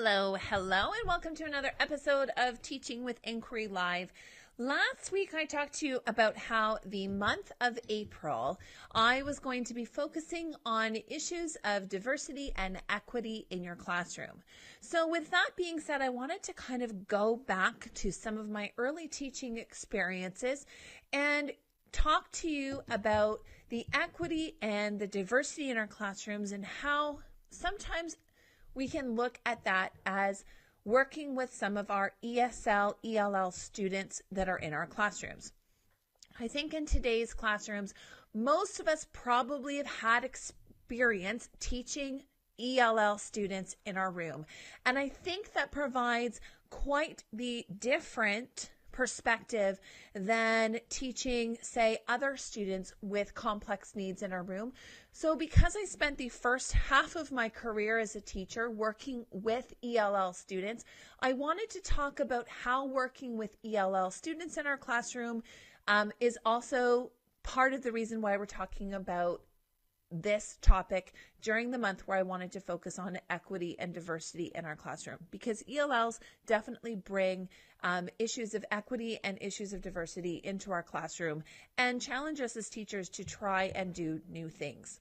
Hello, and welcome to another episode of Teaching with Inquiry Live. Last week I talked to you about how the month of April I was going to be focusing on issues of diversity and equity in your classroom. So with that being said, I wanted to kind of go back to some of my early teaching experiences and talk to you about the equity and the diversity in our classrooms and how sometimes we can look at that as working with some of our ESL, ELL students that are in our classrooms. I think in today's classrooms, most of us probably have had experience teaching ELL students in our room. And I think that provides quite the different perspective than teaching, say, other students with complex needs in our room. So because I spent the first half of my career as a teacher working with ELL students, I wanted to talk about how working with ELL students in our classroom is also part of the reason why we're talking about this topic during the month where I wanted to focus on equity and diversity in our classroom, because ELLs definitely bring issues of equity and issues of diversity into our classroom and challenge us as teachers to try and do new things.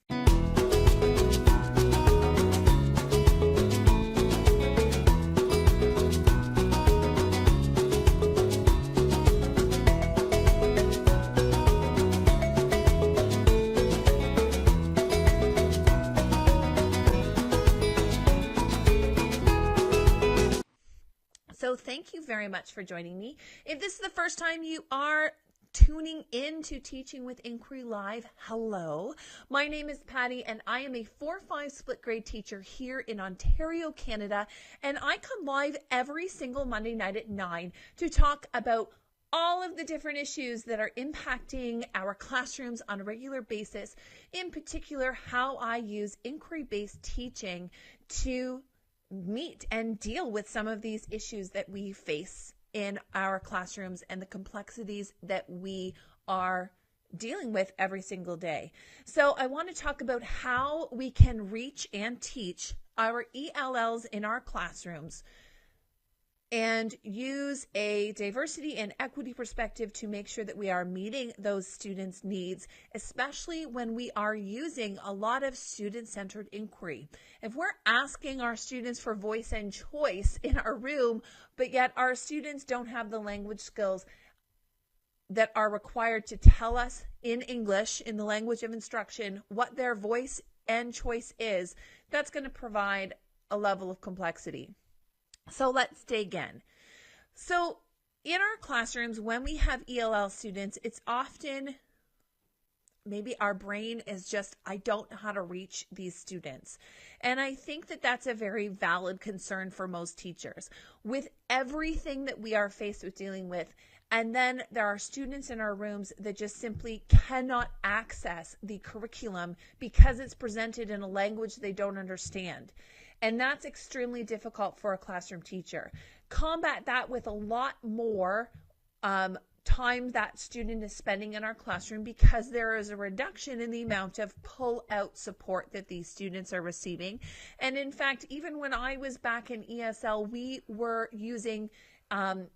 So thank you very much for joining me. If this is the first time you are tuning in to Teaching with Inquiry Live, hello. My name is Patty and I am a 4-5 split grade teacher here in Ontario, Canada. And I come live every single Monday night at 9 to talk about all of the different issues that are impacting our classrooms on a regular basis. In particular, how I use inquiry-based teaching to meet and deal with some of these issues that we face in our classrooms and the complexities that we are dealing with every single day. So I want to talk about how we can reach and teach our ELLs in our classrooms and use a diversity and equity perspective to make sure that we are meeting those students' needs, especially when we are using a lot of student-centered inquiry. If we're asking our students for voice and choice in our room, but yet our students don't have the language skills that are required to tell us in English, in the language of instruction, what their voice and choice is, that's going to provide a level of complexity. So let's dig in. So in our classrooms, when we have ELL students, it's often maybe our brain is just, I don't know how to reach these students. And I think that that's a very valid concern for most teachers. With everything that we are faced with dealing with, and then there are students in our rooms that just simply cannot access the curriculum because it's presented in a language they don't understand. And that's extremely difficult for a classroom teacher. Combat that with a lot more time that student is spending in our classroom, because there is a reduction in the amount of pull-out support that these students are receiving. And in fact, even when I was back in ESL, we were using an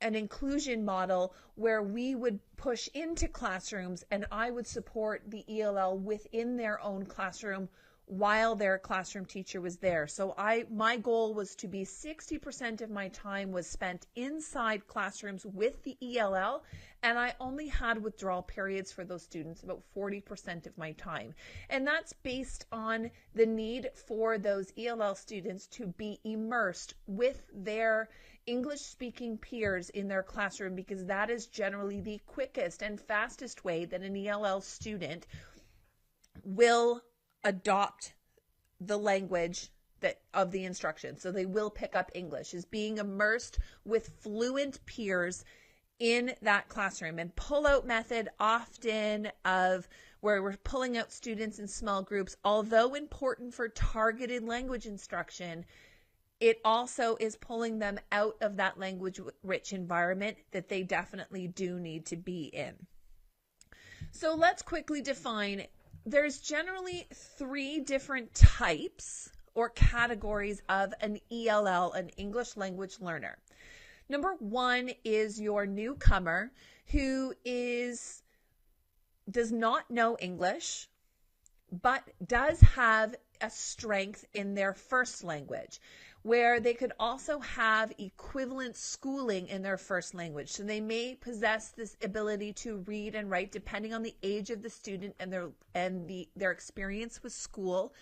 inclusion model where we would push into classrooms and I would support the ELL within their own classroom while their classroom teacher was there. So my goal was to be 60% of my time was spent inside classrooms with the ELL, and I only had withdrawal periods for those students, about 40% of my time. And that's based on the need for those ELL students to be immersed with their English-speaking peers in their classroom, because that is generally the quickest and fastest way that an ELL student will adopt the language of the instruction. So they will pick up English, is being immersed with fluent peers in that classroom. And pull-out method often of where we're pulling out students in small groups, although important for targeted language instruction, it also is pulling them out of that language-rich environment that they definitely do need to be in. So let's quickly define. There's generally 3 different types or categories of an ELL, an English language learner. Number one is your newcomer who does not know English, but does have a strength in their first language, where they could also have equivalent schooling in their first language. So they may possess this ability to read and write depending on the age of the student and their experience with school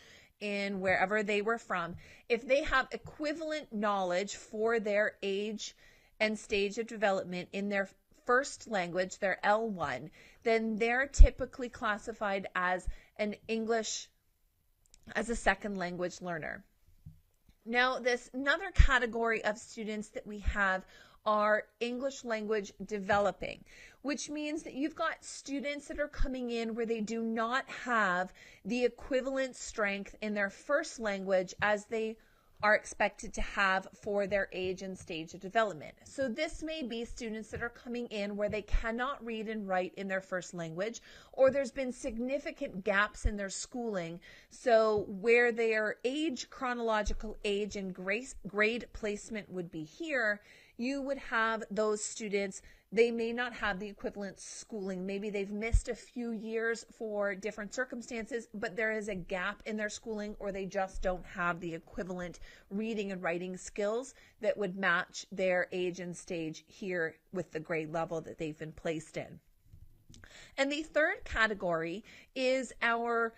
in wherever they were from. If they have equivalent knowledge for their age and stage of development in their first language, their L1, then they're typically classified as an English as a second language learner. Now, this another category of students that we have are English language developing, which means that you've got students that are coming in where they do not have the equivalent strength in their first language as they are expected to have for their age and stage of development. So this may be students that are coming in where they cannot read and write in their first language, or there's been significant gaps in their schooling. So where their age, chronological age and grade placement would be here, you would have those students, they may not have the equivalent schooling. Maybe they've missed a few years for different circumstances, but there is a gap in their schooling, or they just don't have the equivalent reading and writing skills that would match their age and stage here with the grade level that they've been placed in. And the third category is our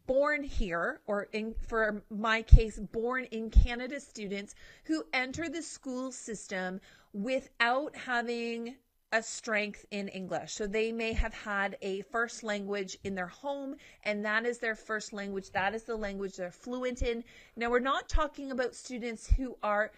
born here, or for my case, born in Canada students who enter the school system without having a strength in English. So they may have had a first language in their home, and that is their first language. That is the language they're fluent in. Now, we're not talking about students who are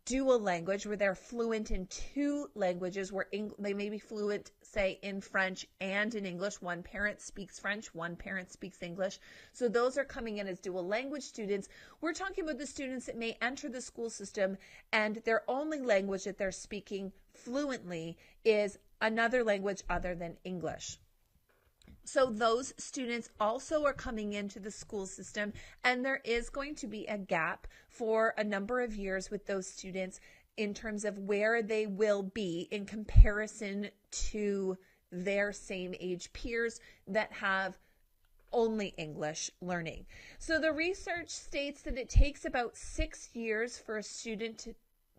dual language, where they're fluent in two languages, where they may be fluent, say, in French and in English. One parent speaks French, one parent speaks English. So those are coming in as dual language students. We're talking about the students that may enter the school system and their only language that they're speaking fluently is another language other than English. So those students also are coming into the school system, and there is going to be a gap for a number of years with those students in terms of where they will be in comparison to their same age peers that have only English learning. So the research states that it takes about 6 years for a student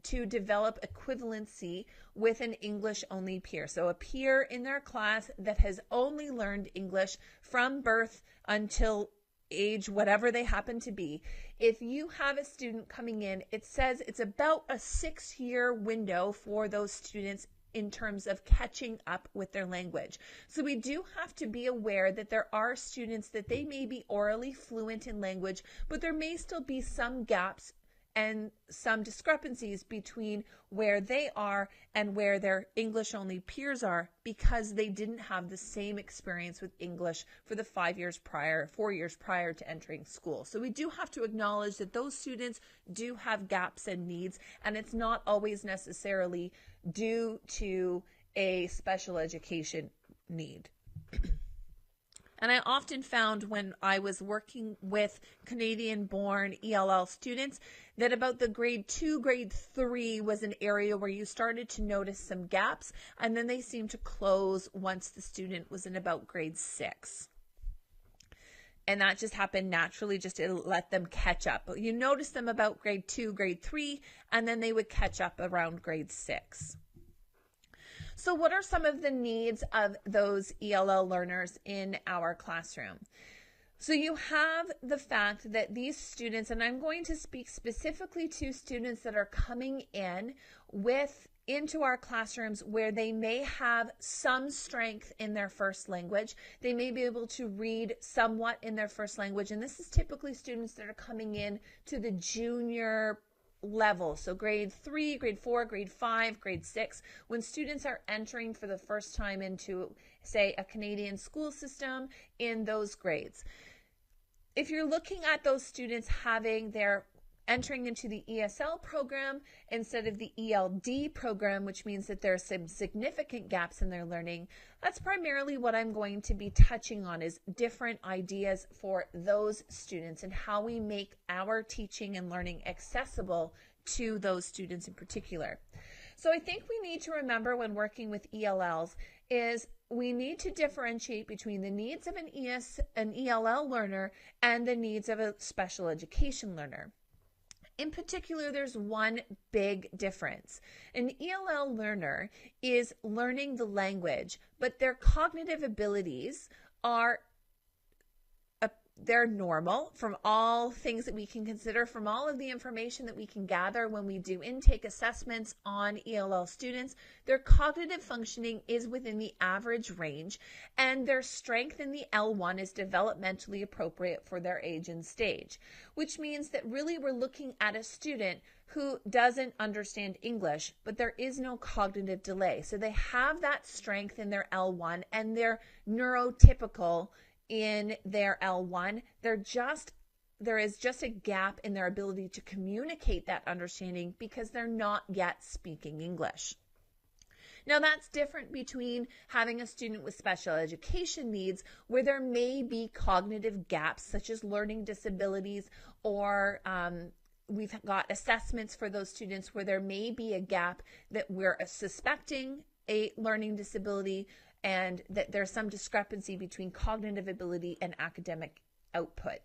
to develop equivalency with an English-only peer. So a peer in their class that has only learned English from birth until age, whatever they happen to be. If you have a student coming in, it says it's about a 6-year window for those students in terms of catching up with their language. So we do have to be aware that there are students that they may be orally fluent in language, but there may still be some gaps and some discrepancies between where they are and where their English-only peers are, because they didn't have the same experience with English for the 4 years prior to entering school. So we do have to acknowledge that those students do have gaps and needs, and it's not always necessarily due to a special education need. And I often found when I was working with Canadian-born ELL students that about the grade 2, grade 3 was an area where you started to notice some gaps, and then they seemed to close once the student was in about grade 6. And that just happened naturally, just to let them catch up. But you notice them about grade 2, grade 3, and then they would catch up around grade 6. So what are some of the needs of those ELL learners in our classroom? So you have the fact that these students, and I'm going to speak specifically to students that are coming into our classrooms where they may have some strength in their first language. They may be able to read somewhat in their first language, and this is typically students that are coming in to the junior level, so grade 3, grade 4, grade 5, grade 6, when students are entering for the first time into, say, a Canadian school system in those grades. If you're looking at those students having their entering into the ESL program instead of the ELD program, which means that there are some significant gaps in their learning. That's primarily what I'm going to be touching on, is different ideas for those students and how we make our teaching and learning accessible to those students in particular. So I think we need to remember when working with ELLs is we need to differentiate between the needs of an ELL learner and the needs of a special education learner. In particular, there's one big difference. An ELL learner is learning the language, but their cognitive abilities are they're normal from all things that we can consider, from all of the information that we can gather when we do intake assessments on ELL students. Their cognitive functioning is within the average range, and their strength in the L1 is developmentally appropriate for their age and stage, which means that really we're looking at a student who doesn't understand English, but there is no cognitive delay. So they have that strength in their L1 and they're neurotypical in their L1. There is just a gap in their ability to communicate that understanding because they're not yet speaking English. Now that's different between having a student with special education needs where there may be cognitive gaps such as learning disabilities, or we've got assessments for those students where there may be a gap that we're suspecting a learning disability and that there's some discrepancy between cognitive ability and academic output.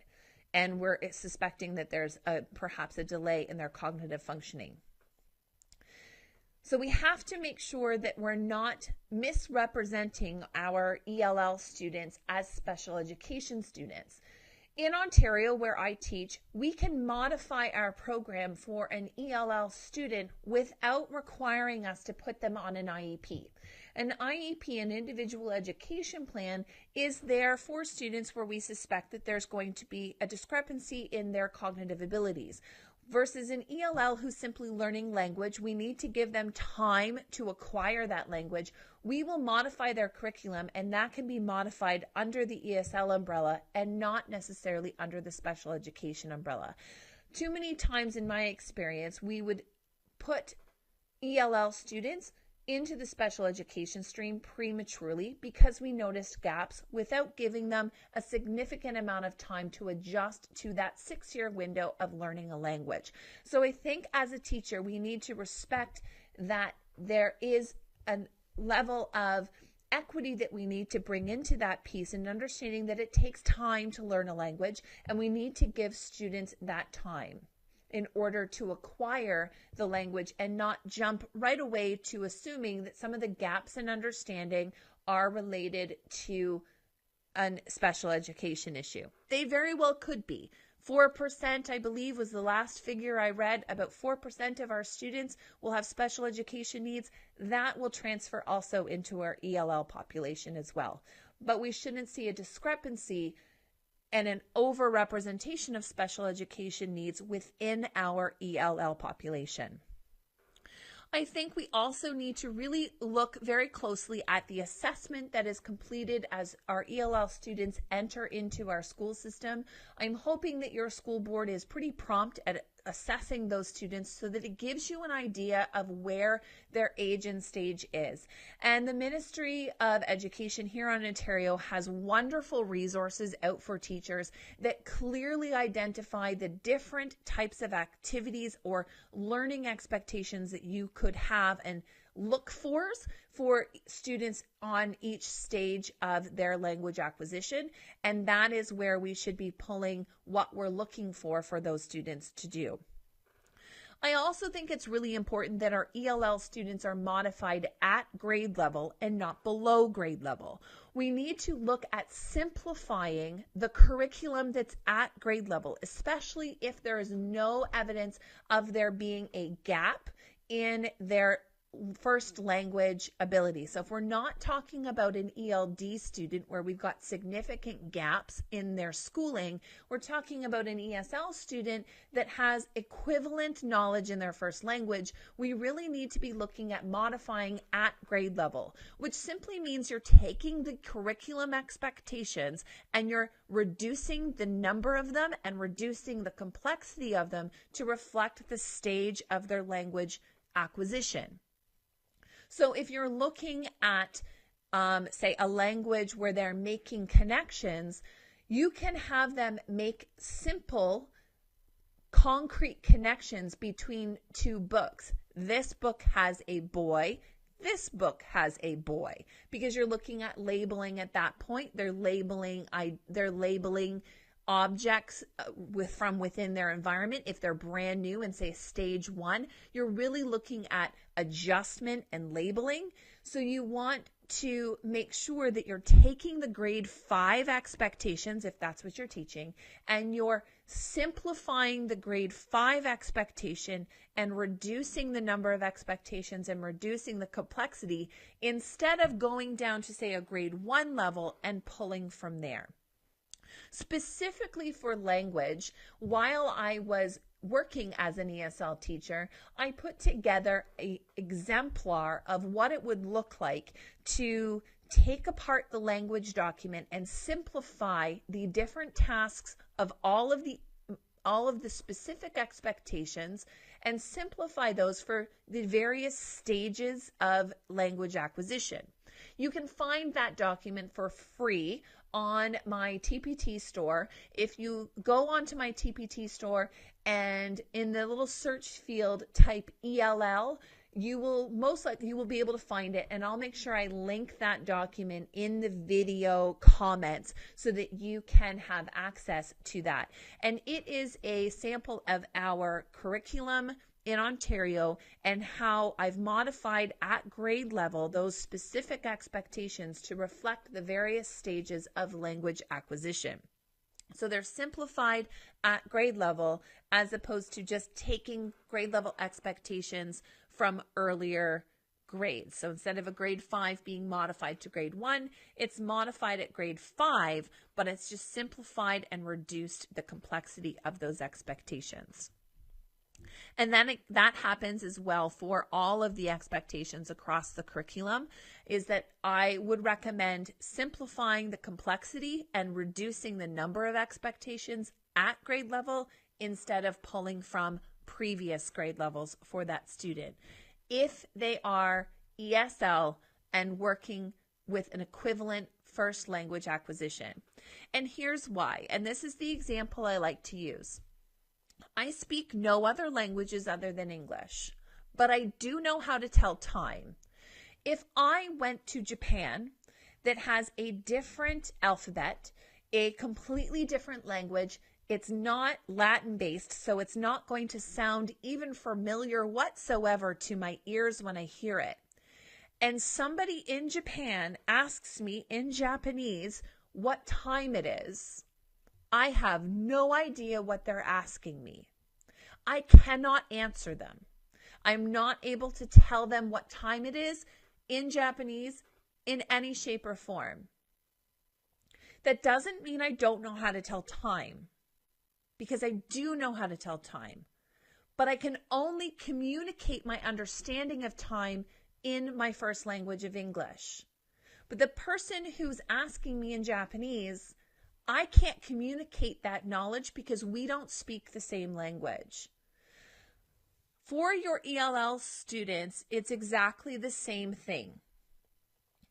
And we're suspecting that there's perhaps a delay in their cognitive functioning. So we have to make sure that we're not misrepresenting our ELL students as special education students. In Ontario, where I teach, we can modify our program for an ELL student without requiring us to put them on an IEP. An IEP, an individual education plan, is there for students where we suspect that there's going to be a discrepancy in their cognitive abilities. Versus an ELL who's simply learning language, we need to give them time to acquire that language. We will modify their curriculum, and that can be modified under the ESL umbrella and not necessarily under the special education umbrella. Too many times in my experience, we would put ELL students into the special education stream prematurely because we noticed gaps without giving them a significant amount of time to adjust to that 6-year window of learning a language. So I think as a teacher, we need to respect that there is a level of equity that we need to bring into that piece, and understanding that it takes time to learn a language, and we need to give students that time in order to acquire the language and not jump right away to assuming that some of the gaps in understanding are related to a special education issue. They very well could be. 4%, I believe, was the last figure I read. About 4% of our students will have special education needs. That will transfer also into our ELL population as well. But we shouldn't see a discrepancy and an overrepresentation of special education needs within our ELL population. I think we also need to really look very closely at the assessment that is completed as our ELL students enter into our school system. I'm hoping that your school board is pretty prompt at assessing those students so that it gives you an idea of where their age and stage is. And the Ministry of Education here in Ontario has wonderful resources out for teachers that clearly identify the different types of activities or learning expectations that you could have and look for students on each stage of their language acquisition, and that is where we should be pulling what we're looking for those students to do. I also think it's really important that our ELL students are modified at grade level and not below grade level. We need to look at simplifying the curriculum that's at grade level, especially if there is no evidence of there being a gap in their first language ability. So if we're not talking about an ELD student where we've got significant gaps in their schooling, we're talking about an ESL student that has equivalent knowledge in their first language. We really need to be looking at modifying at grade level, which simply means you're taking the curriculum expectations and you're reducing the number of them and reducing the complexity of them to reflect the stage of their language acquisition. So if you're looking at, say, a language where they're making connections, you can have them make simple, concrete connections between two books. This book has a boy. This book has a boy, because you're looking at labeling at that point. They're labeling objects from within their environment. If they're brand new and say stage 1, you're really looking at adjustment and labeling. So you want to make sure that you're taking the grade 5 expectations, if that's what you're teaching, and you're simplifying the grade 5 expectation and reducing the number of expectations and reducing the complexity, instead of going down to, say, a grade 1 level and pulling from there. Specifically for language, while I was working as an ESL teacher, I put together an exemplar of what it would look like to take apart the language document and simplify the different tasks of all of the specific expectations, and simplify those for the various stages of language acquisition. You can find that document for free on my TPT store. If you go onto my TPT store and in the little search field type ELL, you will be able to find it, and I'll make sure I link that document in the video comments so that you can have access to that. And it is a sample of our curriculum in Ontario and how I've modified at grade level those specific expectations to reflect the various stages of language acquisition. So they're simplified at grade level, as opposed to just taking grade level expectations from earlier grades. So instead of a grade 5 being modified to grade 1, it's modified at grade 5, but it's just simplified and reduced the complexity of those expectations. And then that happens as well for all of the expectations across the curriculum, is that I would recommend simplifying the complexity and reducing the number of expectations at grade level instead of pulling from previous grade levels for that student, if they are ESL and working with an equivalent first language acquisition. And here's why, and this is the example I like to use. I speak no other languages other than English, but I do know how to tell time. If I went to Japan that has a different alphabet, a completely different language, it's not Latin based, so it's not going to sound even familiar whatsoever to my ears when I hear it. And somebody in Japan asks me in Japanese what time it is. I have no idea what they're asking me. I cannot answer them. I'm not able to tell them what time it is in Japanese in any shape or form. That doesn't mean I don't know how to tell time, because I do know how to tell time, but I can only communicate my understanding of time in my first language of English. But the person who's asking me in Japanese, I can't communicate that knowledge because we don't speak the same language. For your ELL students, it's exactly the same thing.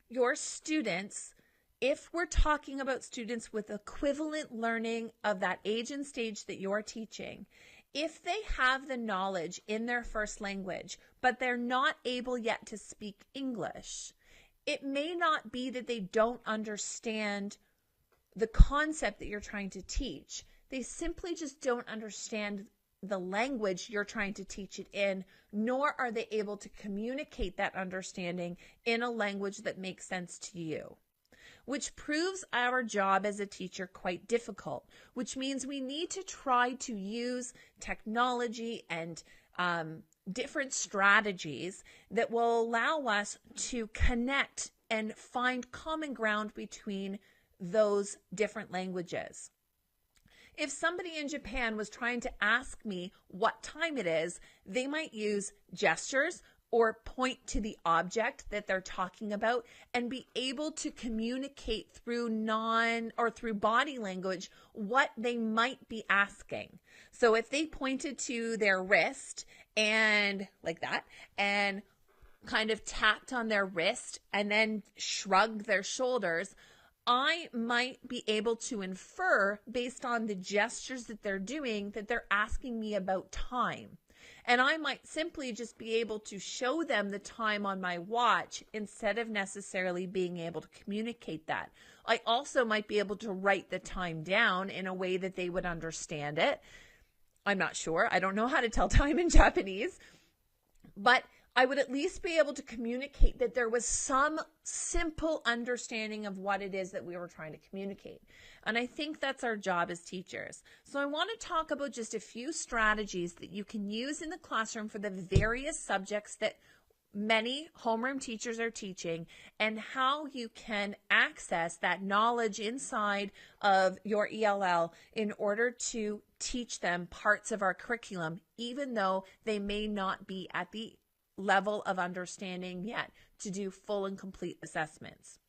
Your students, if we're talking about students with equivalent learning of that age and stage that you're teaching, if they have the knowledge in their first language, but they're not able yet to speak English, it may not be that they don't understand the concept that you're trying to teach. They simply just don't understand the language you're trying to teach it in, nor are they able to communicate that understanding in a language that makes sense to you, which proves our job as a teacher quite difficult, which means we need to try to use technology and different strategies that will allow us to connect and find common ground between those different languages. If somebody in Japan was trying to ask me what time it is, they might use gestures or point to the object that they're talking about and be able to communicate through through body language what they might be asking. So if they pointed to their wrist and like that and kind of tapped on their wrist and then shrugged their shoulders, I might be able to infer based on the gestures that they're doing that they're asking me about time. And I might simply just be able to show them the time on my watch instead of necessarily being able to communicate that. I also might be able to write the time down in a way that they would understand it. I'm not sure. I don't know how to tell time in Japanese, but I would at least be able to communicate that there was some simple understanding of what it is that we were trying to communicate. And I think that's our job as teachers. So I want to talk about just a few strategies that you can use in the classroom for the various subjects that many homeroom teachers are teaching, and how you can access that knowledge inside of your ELL in order to teach them parts of our curriculum, even though they may not be at the level of understanding yet to do full and complete assessments.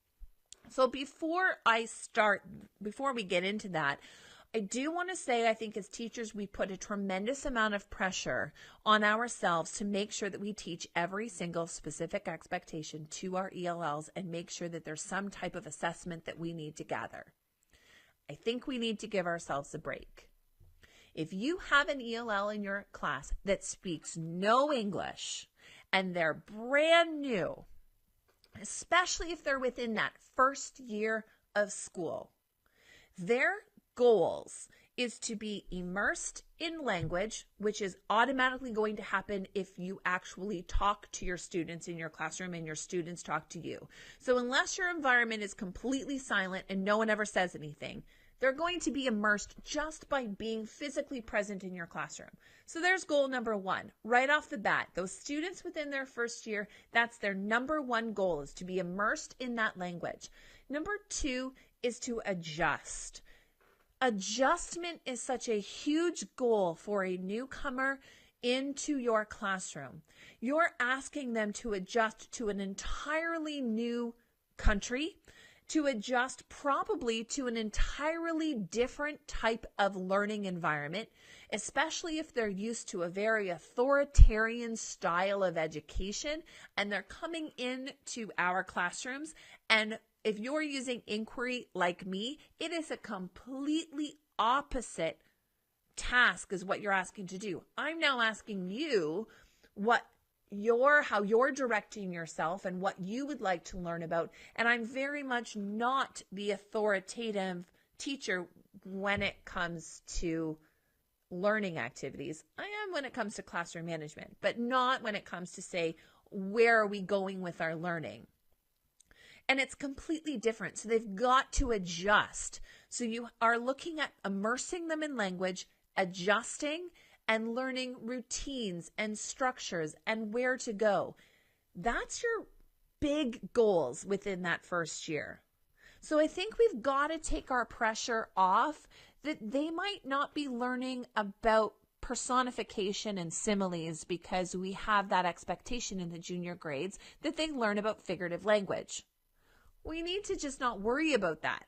So before we get into that, I do want to say I think as teachers we put a tremendous amount of pressure on ourselves to make sure that we teach every single specific expectation to our ELLs and make sure that there's some type of assessment that we need to gather. I think we need to give ourselves a break. If you have an ELL in your class that speaks no English and they're brand new, especially if they're within that first year of school, their goals is to be immersed in language, which is automatically going to happen if you actually talk to your students in your classroom and your students talk to you. So unless your environment is completely silent and no one ever says anything, they're going to be immersed just by being physically present in your classroom. So there's goal number one. Right off the bat, those students within their first year, that's their number one goal, is to be immersed in that language. Number two is to adjust. Adjustment is such a huge goal for a newcomer into your classroom. You're asking them to adjust to an entirely new country, to adjust probably to an entirely different type of learning environment, especially if they're used to a very authoritarian style of education and they're coming into our classrooms. And if you're using inquiry like me, it is a completely opposite task is what you're asking to do. I'm now asking you how you're directing yourself and what you would like to learn about. And I'm very much not the authoritative teacher when it comes to learning activities. I am when it comes to classroom management, but not when it comes to say, where are we going with our learning? And it's completely different. So they've got to adjust. So you are looking at immersing them in language, adjusting, and learning routines and structures and where to go. That's your big goals within that first year. So I think we've got to take our pressure off that they might not be learning about personification and similes because we have that expectation in the junior grades that they learn about figurative language. We need to just not worry about that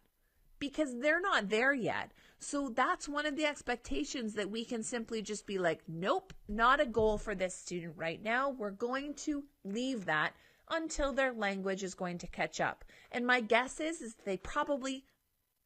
because they're not there yet. So that's one of the expectations that we can simply just be like, nope, not a goal for this student right now. We're going to leave that until their language is going to catch up. And my guess is they probably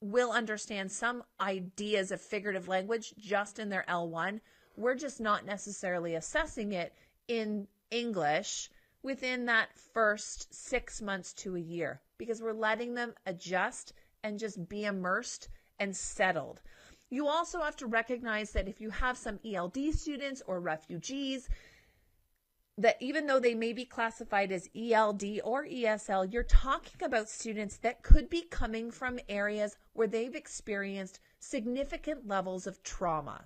will understand some ideas of figurative language just in their L1. We're just not necessarily assessing it in English within that first 6 months to a year because we're letting them adjust and just be immersed and settled. You also have to recognize that if you have some ELD students or refugees, that even though they may be classified as ELD or ESL, you're talking about students that could be coming from areas where they've experienced significant levels of trauma.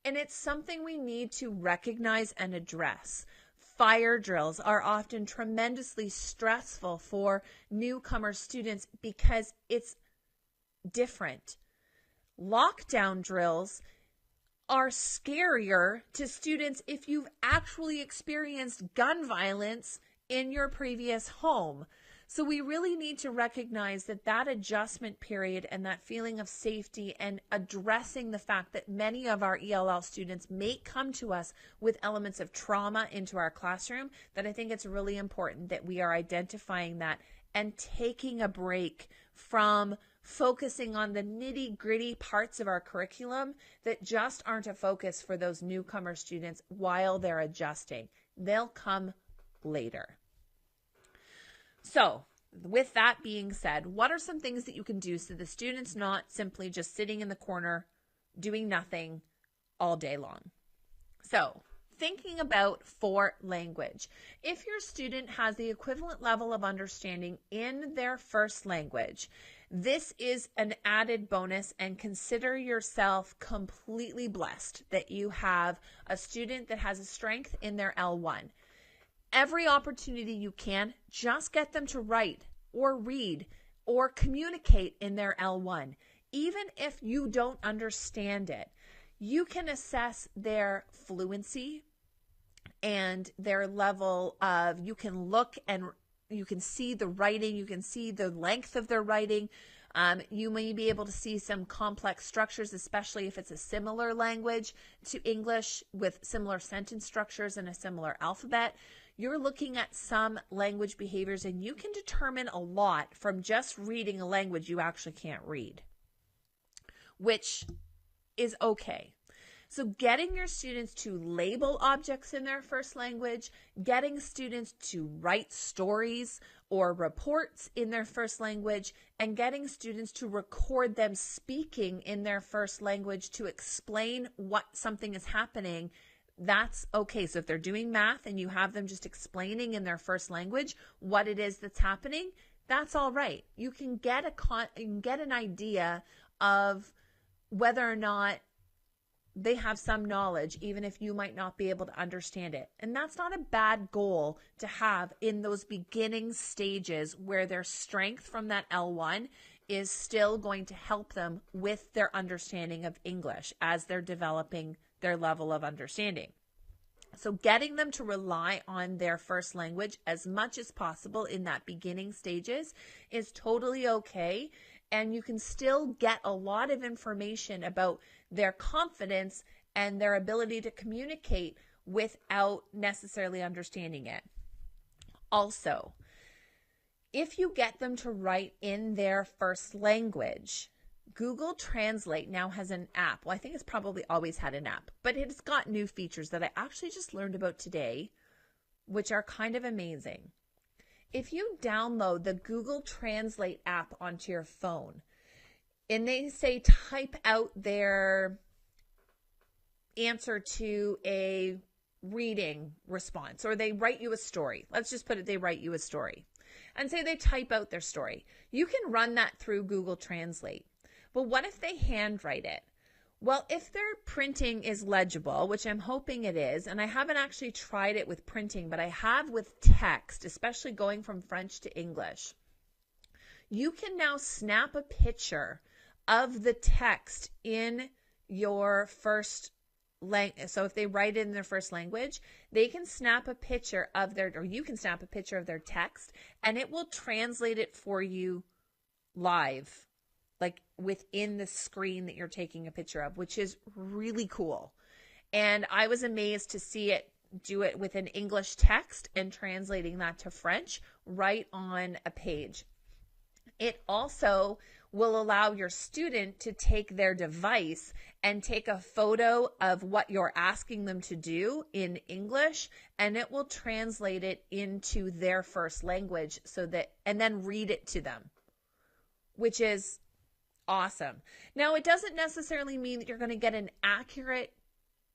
and it's something we need to recognize and address. Fire drills are often tremendously stressful for newcomer students because it's different. Lockdown drills are scarier to students if you've actually experienced gun violence in your previous home. So we really need to recognize that adjustment period and that feeling of safety, and addressing the fact that many of our ELL students may come to us with elements of trauma into our classroom, that I think it's really important that we are identifying that and taking a break from focusing on the nitty-gritty parts of our curriculum that just aren't a focus for those newcomer students while they're adjusting. They'll come later. So, with that being said, what are some things that you can do so the student's not simply just sitting in the corner doing nothing all day long? So, thinking about for language. If your student has the equivalent level of understanding in their first language, this is an added bonus, and consider yourself completely blessed that you have a student that has a strength in their L1. Every opportunity you can, just get them to write or read or communicate in their L1. Even if you don't understand it, you can assess their fluency and their level of, you can look and you can see the writing, you can see the length of their writing. You may be able to see some complex structures, especially if it's a similar language to English with similar sentence structures and a similar alphabet. You're looking at some language behaviors, and you can determine a lot from just reading a language you actually can't read, which is okay. So getting your students to label objects in their first language, getting students to write stories or reports in their first language, and getting students to record them speaking in their first language to explain what something is happening, that's okay. So if they're doing math and you have them just explaining in their first language what it is that's happening, that's all right. You can get an idea of whether or not they have some knowledge, even if you might not be able to understand it. And that's not a bad goal to have in those beginning stages where their strength from that L1 is still going to help them with their understanding of English as they're developing their level of understanding. So getting them to rely on their first language as much as possible in that beginning stages is totally okay. And you can still get a lot of information about their confidence and their ability to communicate without necessarily understanding it. Also, if you get them to write in their first language, Google Translate now has an app. Well, I think it's probably always had an app, but it's got new features that I actually just learned about today, which are kind of amazing. If you download the Google Translate app onto your phone, and they say type out their answer to a reading response, or they write you a story. Let's just put it, they write you a story. And say they type out their story. You can run that through Google Translate. But what if they handwrite it? Well, if their printing is legible, which I'm hoping it is, and I haven't actually tried it with printing, but I have with text, especially going from French to English, you can now snap a picture of the text in your first language. So if they write it in their first language, they can snap a picture of their, or you can snap a picture of their text, and it will translate it for you live, like within the screen that you're taking a picture of, which is really cool. And I was amazed to see it do it with an English text and translating that to French right on a page. It also will allow your student to take their device and take a photo of what you're asking them to do in English, and it will translate it into their first language so that, and then read it to them, which is awesome. Now, it doesn't necessarily mean that you're going to get an accurate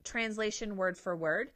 translation word for word,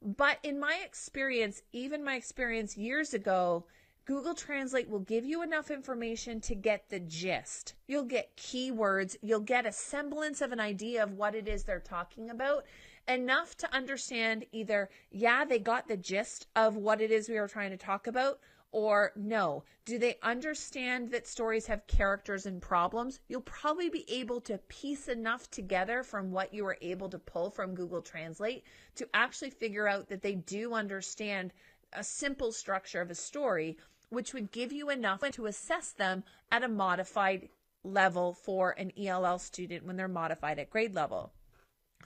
but in my experience, even my experience years ago, Google Translate will give you enough information to get the gist. You'll get keywords. You'll get a semblance of an idea of what it is they're talking about, enough to understand either, yeah, they got the gist of what it is we were trying to talk about, or no. Do they understand that stories have characters and problems? You'll probably be able to piece enough together from what you were able to pull from Google Translate to actually figure out that they do understand a simple structure of a story, which would give you enough to assess them at a modified level for an ELL student when they're modified at grade level.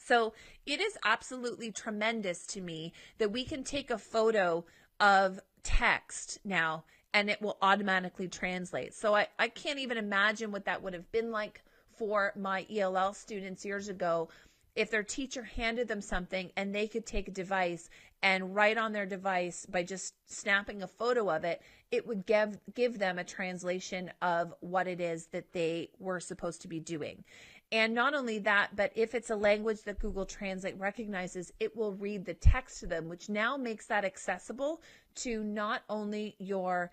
So it is absolutely tremendous to me that we can take a photo of text now and it will automatically translate. So I can't even imagine what that would have been like for my ELL students years ago if their teacher handed them something and they could take a device and write on their device by just snapping a photo of it, it would give them a translation of what it is that they were supposed to be doing. And not only that, but if it's a language that Google Translate recognizes, it will read the text to them, which now makes that accessible to not only your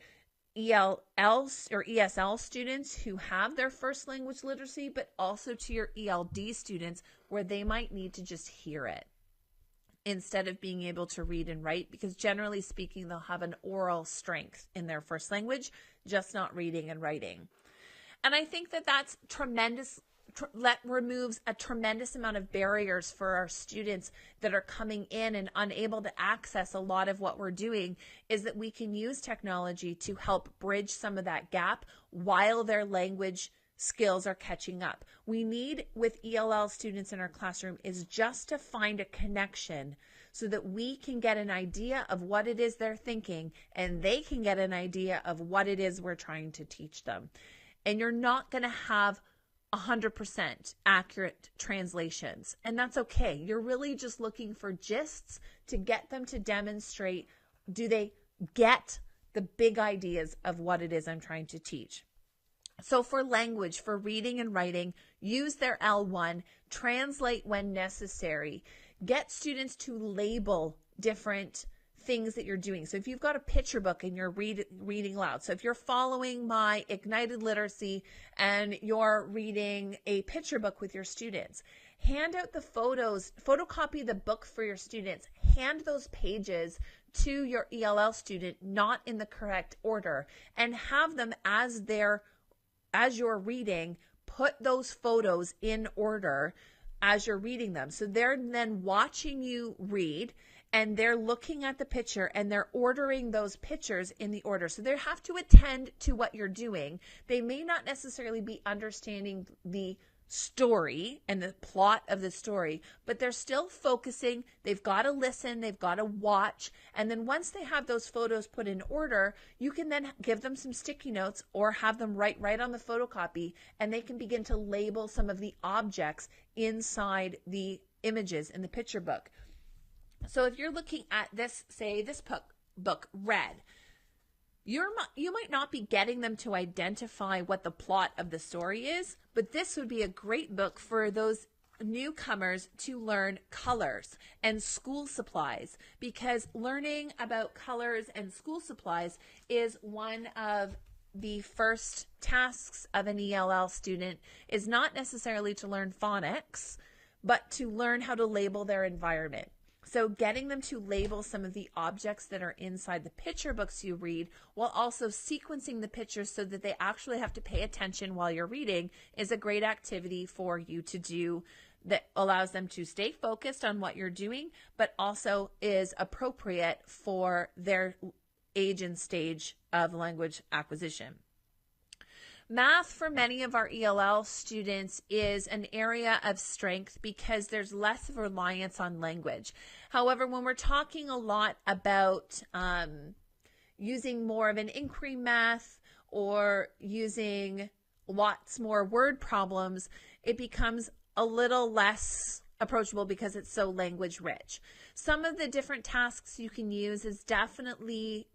ELL or ESL students who have their first language literacy, but also to your ELD students where they might need to just hear it instead of being able to read and write, because generally speaking, they'll have an oral strength in their first language, just not reading and writing. And I think that that's tremendous. That removes a tremendous amount of barriers for our students that are coming in and unable to access a lot of what we're doing, is that we can use technology to help bridge some of that gap while their language skills are catching up. We need, with ELL students in our classroom, is just to find a connection so that we can get an idea of what it is they're thinking and they can get an idea of what it is we're trying to teach them. And you're not going to have 100% accurate translations, and that's okay. You're really just looking for gists to get them to demonstrate, do they get the big ideas of what it is I'm trying to teach? So for language, for reading and writing, use their L1, translate when necessary, get students to label different things that you're doing. So if you've got a picture book and you're reading loud, so if you're following my Ignited Literacy and you're reading a picture book with your students, hand out the photos, photocopy the book for your students, hand those pages to your ELL student, not in the correct order, and have them as you're reading, put those photos in order as you're reading them. So they're then watching you read, and they're looking at the picture and they're ordering those pictures in the order. So they have to attend to what you're doing. They may not necessarily be understanding the story and the plot of the story, but they're still focusing. They've got to listen, they've got to watch. And then once they have those photos put in order, you can then give them some sticky notes or have them write right on the photocopy, and they can begin to label some of the objects inside the images in the picture book. So if you're looking at this, say this book, Red, you might not be getting them to identify what the plot of the story is, but this would be a great book for those newcomers to learn colors and school supplies, because learning about colors and school supplies is one of the first tasks of an ELL student. Is not necessarily to learn phonics, but to learn how to label their environment. So getting them to label some of the objects that are inside the picture books you read, while also sequencing the pictures so that they actually have to pay attention while you're reading, is a great activity for you to do that allows them to stay focused on what you're doing, but also is appropriate for their age and stage of language acquisition. Math for many of our ELL students is an area of strength because there's less of reliance on language. However, when we're talking a lot about using more of an inquiry math or using lots more word problems, it becomes a little less approachable because it's so language rich. Some of the different tasks you can use is definitely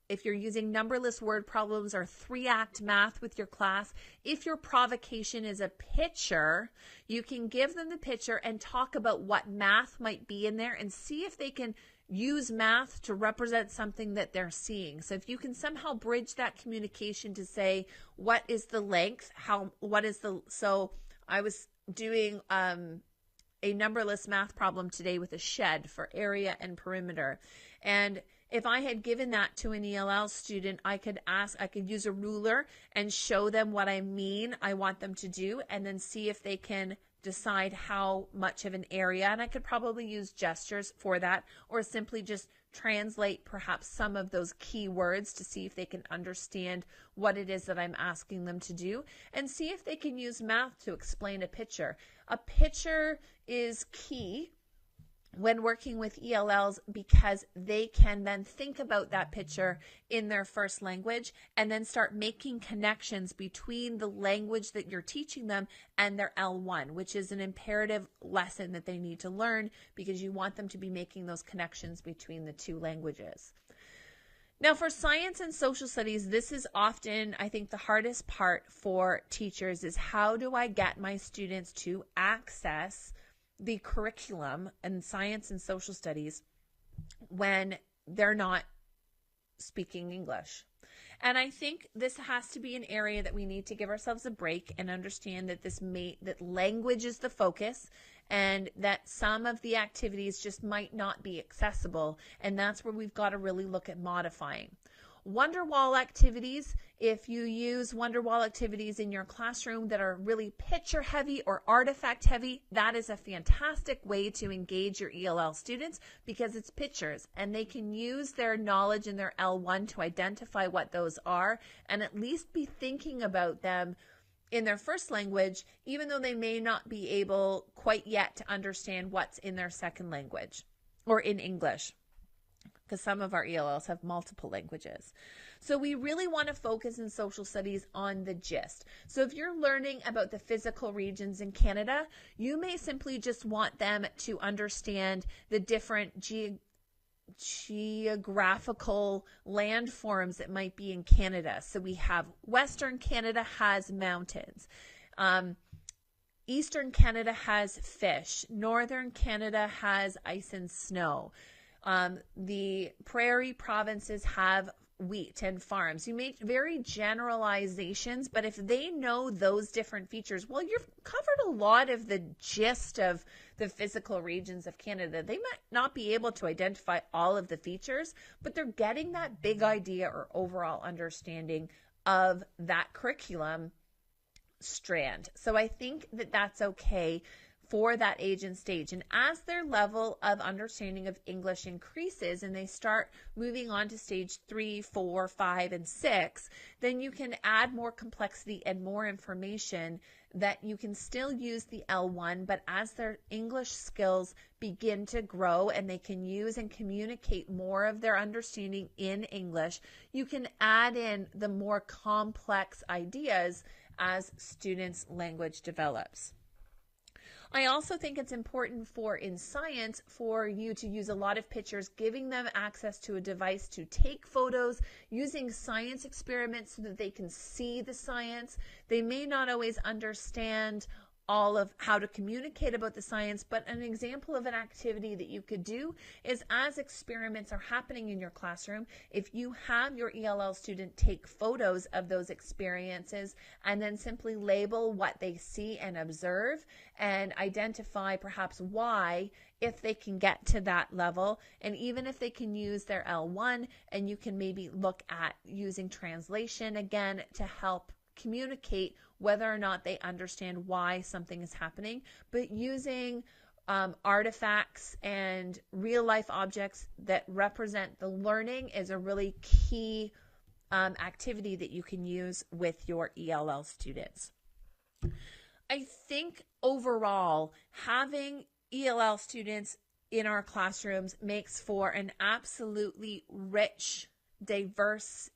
if you're using numberless word problems or 3-act math with your class, if your provocation is a picture, you can give them the picture and talk about what math might be in there and see if they can use math to represent something that they're seeing. So if you can somehow bridge that communication to say, what is the length? So I was doing a numberless math problem today with a shed for area and perimeter. And if I had given that to an ELL student, I could use a ruler and show them what I want them to do, and then see if they can decide how much of an area. And I could probably use gestures for that, or simply just translate perhaps some of those key words to see if they can understand what it is that I'm asking them to do, and see if they can use math to explain a picture. A picture is key when working with ELLs, because they can then think about that picture in their first language and then start making connections between the language that you're teaching them and their L1, which is an imperative lesson that they need to learn, because you want them to be making those connections between the two languages. Now, for science and social studies, this is often, I think, the hardest part for teachers is, how do I get my students to access the curriculum in science and social studies when they're not speaking English? And I think this has to be an area that we need to give ourselves a break and understand that that language is the focus, and that some of the activities just might not be accessible. And that's where we've got to really look at modifying. Wonderwall activities, if you use Wonderwall activities in your classroom that are really picture heavy or artifact heavy, that is a fantastic way to engage your ELL students, because it's pictures and they can use their knowledge in their L1 to identify what those are and at least be thinking about them in their first language, even though they may not be able quite yet to understand what's in their second language or in English, because some of our ELLs have multiple languages. So we really want to focus in social studies on the gist. So if you're learning about the physical regions in Canada, you may simply just want them to understand the different geographical landforms that might be in Canada. So we have Western Canada has mountains. Eastern Canada has fish. Northern Canada has ice and snow. The prairie provinces have wheat and farms. You make very generalizations, but if they know those different features, well, you've covered a lot of the gist of the physical regions of Canada. They might not be able to identify all of the features, but they're getting that big idea or overall understanding of that curriculum strand. So I think that that's okay for that age and stage. And as their level of understanding of English increases and they start moving on to stage 3, 4, 5, and 6, then you can add more complexity and more information that you can still use the L1, but as their English skills begin to grow and they can use and communicate more of their understanding in English, you can add in the more complex ideas as students' language develops. I also think it's important in science for you to use a lot of pictures, giving them access to a device to take photos, using science experiments so that they can see the science. They may not always understand all of how to communicate about the science, but an example of an activity that you could do is, as experiments are happening in your classroom, if you have your ELL student take photos of those experiences and then simply label what they see and observe and identify perhaps why, if they can get to that level, and even if they can use their L1, and you can maybe look at using translation again to help communicate whether or not they understand why something is happening, but using artifacts and real life objects that represent the learning is a really key activity that you can use with your ELL students. I think overall, having ELL students in our classrooms makes for an absolutely rich, diverse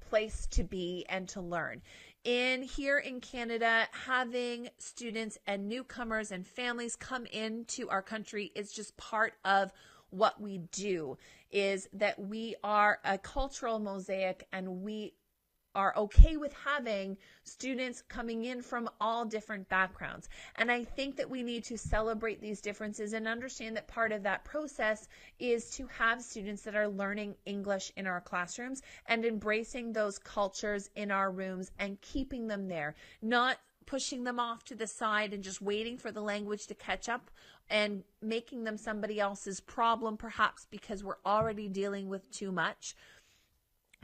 place to be and to learn. Here in Canada, having students and newcomers and families come into our country is just part of what we do, is that we are a cultural mosaic and we are okay with having students coming in from all different backgrounds. And I think that we need to celebrate these differences and understand that part of that process is to have students that are learning English in our classrooms and embracing those cultures in our rooms and keeping them there, not pushing them off to the side and just waiting for the language to catch up and making them somebody else's problem, perhaps because we're already dealing with too much.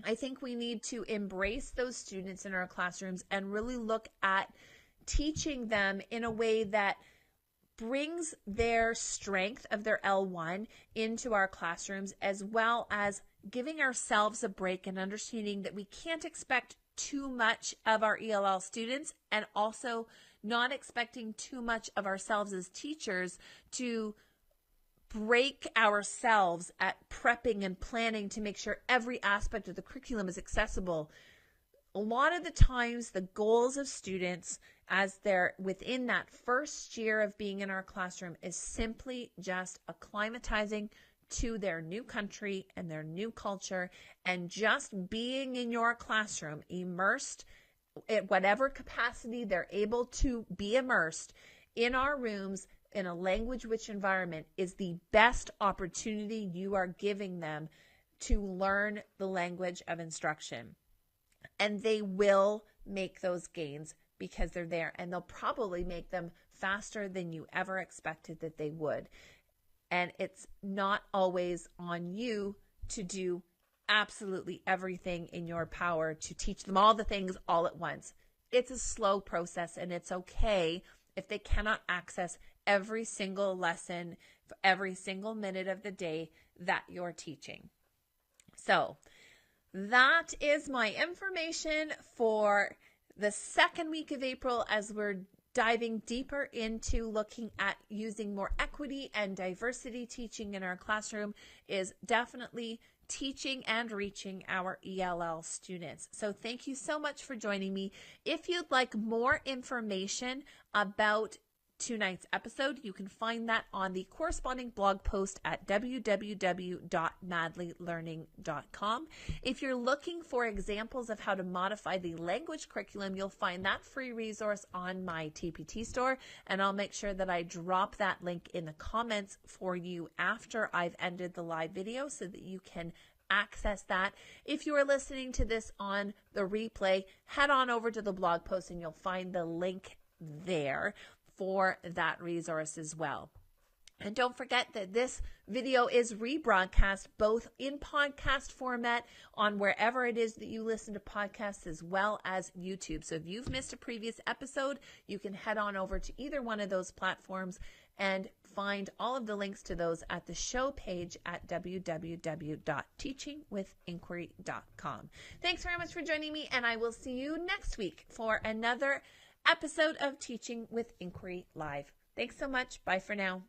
I think we need to embrace those students in our classrooms and really look at teaching them in a way that brings their strength of their L1 into our classrooms, as well as giving ourselves a break and understanding that we can't expect too much of our ELL students, and also not expecting too much of ourselves as teachers to break ourselves at prepping and planning to make sure every aspect of the curriculum is accessible. A lot of the times the goals of students as they're within that first year of being in our classroom is simply just acclimatizing to their new country and their new culture, and just being in your classroom, immersed at whatever capacity they're able to be immersed in our rooms in a language-rich environment is the best opportunity you are giving them to learn the language of instruction. And they will make those gains because they're there, and they'll probably make them faster than you ever expected that they would. And it's not always on you to do absolutely everything in your power to teach them all the things all at once. It's a slow process, and it's okay if they cannot access every single lesson for every single minute of the day that you're teaching. So that is my information for the second week of April, as we're diving deeper into looking at using more equity and diversity teaching in our classroom, is definitely teaching and reaching our ELL students. So thank you so much for joining me. If you'd like more information about tonight's episode, you can find that on the corresponding blog post at www.madlylearning.com. If you're looking for examples of how to modify the language curriculum, you'll find that free resource on my TPT store, and I'll make sure that I drop that link in the comments for you after I've ended the live video so that you can access that. If you are listening to this on the replay, head on over to the blog post and you'll find the link there for that resource as well. And don't forget that this video is rebroadcast both in podcast format on wherever it is that you listen to podcasts, as well as YouTube. So if you've missed a previous episode, you can head on over to either one of those platforms and find all of the links to those at the show page at www.teachingwithinquiry.com. Thanks very much for joining me, and I will see you next week for another episode of Teaching with Inquiry Live. Thanks so much. Bye for now.